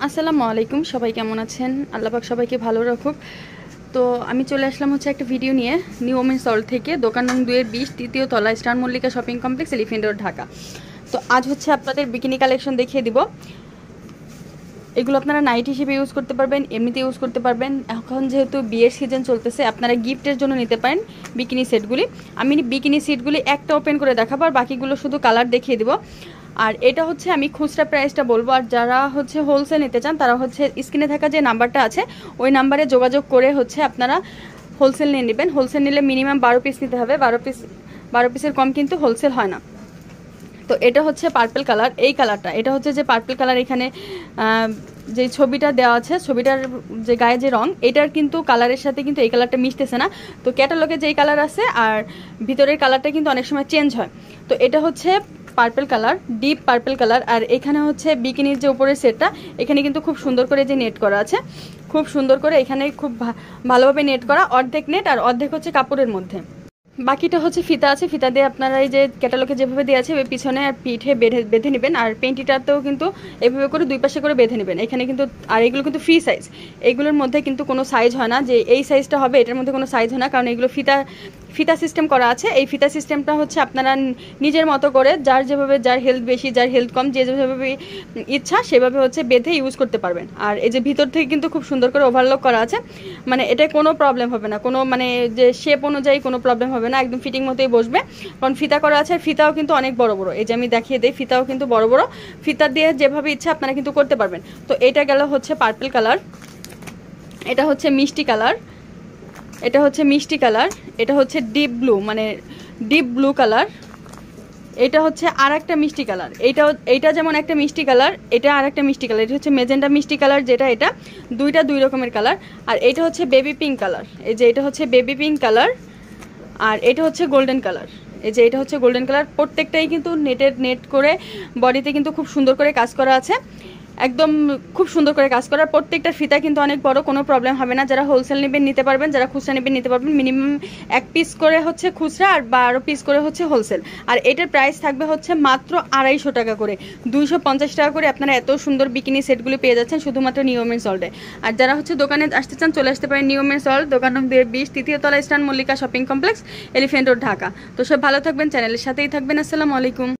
আসসালামু আলাইকুম, সবাই কেমন আছেন? আল্লাহ পাক সবাইকে ভালো রাখুক। তো আমি চলে আসলাম হচ্ছে একটা ভিডিও নিয়ে নিউ ওমেন্স হল থেকে, দোকান নং 2-20, তৃতীয় তলা, star Mallika shopping complex, elephant road, Dhaka. তো আজ হচ্ছে আপনাদের বিকিনি কালেকশন দেখিয়ে দিব। এগুলো আপনারা নাইট হিসেবে ইউজ করতে পারবেন, এমনিতে ইউজ করতে পারবেন। এখন যেহেতু বিয়ের সিজন চলতেছে, আপনারা গিফটের জন্য নিতে পারেন বিকিনি সেটগুলি। আমি বিকিনি সেটগুলি একটা ওপেন করে দেখাবো, আর বাকিগুলো শুধু কালার দেখিয়ে দিব। আর এটা হচ্ছে আমি খুচরা প্রাইসটা বলবো, আর যারা হচ্ছে হোলসেল নিতে চান তারা হচ্ছে স্ক্রিনে থাকা যে নাম্বারটা আছে ওই নাম্বারে যোগাযোগ করে হচ্ছে আপনারা হোলসেল নিয়ে নেবেন। হোলসেল নিলে মিনিমাম 12 পিস নিতে হবে, 12 পিসের কম কিন্তু হোলসেল হয় না। তো এটা হচ্ছে পার্পল কালার, এই কালারটা, এটা হচ্ছে যে পার্পল কালার, এখানে যে ছবিটা দেওয়া আছে, ছবিটার যে গায়ে যে রং, এটার কিন্তু কালারের সাথে কিন্তু এই কালারটা মিশতেছে না। তো ক্যাটালগে যেই কালার আছে আর ভিতরের কালারটা কিন্তু অনেক সময় চেঞ্জ হয়। তো এটা হচ্ছে purple colour, deep purple colour. আর এখানে হচ্ছে বিকিনির যে উপরের সেটটা, এখানে কিন্তু খুব সুন্দর করে যে নেট করা আছে, খুব সুন্দর করে এখানে খুব ভালোভাবে নেট করা, অর্ধেক নেট আর অর্ধেক হচ্ছে কাপড়ের মধ্যে। বাকিটা হচ্ছে ফিতা আছে, ফিতা দিয়ে আপনারা এই যে ক্যাটালগে যেভাবে দেওয়া আছে ওই পিছনে আর পিঠে বেঁধে নেবেন। আর পেন্টিটাতেও কিন্তু এভাবে করে দুই পাশে করে বেঁধে নেবেন এখানে কিন্তু। আর এগুলো কিন্তু ফ্রি সাইজ, এগুলোর মধ্যে কিন্তু কোনো সাইজ হয় না যে এই সাইজটা হবে, এটার মধ্যে কোনো সাইজ হয় না, কারণ এগুলো ফিতা সিস্টেম করা আছে। এই ফিতা সিস্টেমটা হচ্ছে আপনারা নিজের মতো করে যার যেভাবে, যার হেলথ বেশি যার হেলথ কম, যে যেভাবে ইচ্ছা সেভাবে হচ্ছে বেঁধে ইউজ করতে পারবেন। আর এই যে ভিতর থেকে কিন্তু খুব সুন্দর করে ওভারলক করা আছে, মানে এটা কোনো প্রবলেম হবে না, কোনো মানে যে শেপ অনুযায়ী কোনো প্রবলেম হবে না, একদম ফিটিং মতোই বসবে, কারণ ফিতা করা আছে। আর ফিতাও কিন্তু অনেক বড় বড়, এই যে আমি দেখিয়ে দিই, ফিতাও কিন্তু বড় বড়, ফিতা দিয়ে যেভাবে ইচ্ছা আপনারা কিন্তু করতে পারবেন। তো এটা গেল হচ্ছে পার্পল কালার, এটা হচ্ছে মিষ্টি কালার, এটা হচ্ছে মিষ্টি কালার, এটা হচ্ছে ডিপ ব্লু, মানে ডিপ ব্লু কালার, এটা হচ্ছে আর একটা মিষ্টি কালার, এইটা যেমন একটা মিষ্টি কালার, এটা আর একটা মিষ্টি কালার, এটা হচ্ছে মেজেন্টা মিষ্টি কালার, যেটা এটা দুইটা দুই রকমের কালার। আর এটা হচ্ছে বেবি পিঙ্ক কালার, এই যে এটা হচ্ছে বেবি পিঙ্ক কালার, আর এটা হচ্ছে গোল্ডেন কালার, এই যে এটা হচ্ছে গোল্ডেন কালার। প্রত্যেকটাই কিন্তু নেট করে বডিতে কিন্তু খুব সুন্দর করে কাজ করা আছে, একদম খুব সুন্দর করে কাজ করার। প্রত্যেকটা ফিতা কিন্তু অনেক বড়, কোনো প্রবলেম হবে না। যারা হোলসেল নেবেন নিতে পারবেন, যারা খুচরা নেবেন নিতে পারবেন। মিনিমাম 1 পিস করে হচ্ছে খুচরা আর 12 পিস করে হচ্ছে হোলসেল। আর এটার প্রাইস থাকবে হচ্ছে মাত্র 250 টাকা করে, 250 টাকা করে আপনারা এত সুন্দর বিকিনি সেটগুলি পেয়ে যাচ্ছেন শুধুমাত্র নিউ ওমেন্স হলে। আর যারা হচ্ছে দোকানে আসতে চান চলে আসতে পারেন নিউ ওমেন্স হল, দোকান নং 2-20, তৃতীয় তলা, star Mallika shopping complex, elephant road, Dhaka. তো সব ভালো থাকবেন, চ্যানেলের সাথেই থাকবেন। আসসালামু আলাইকুম।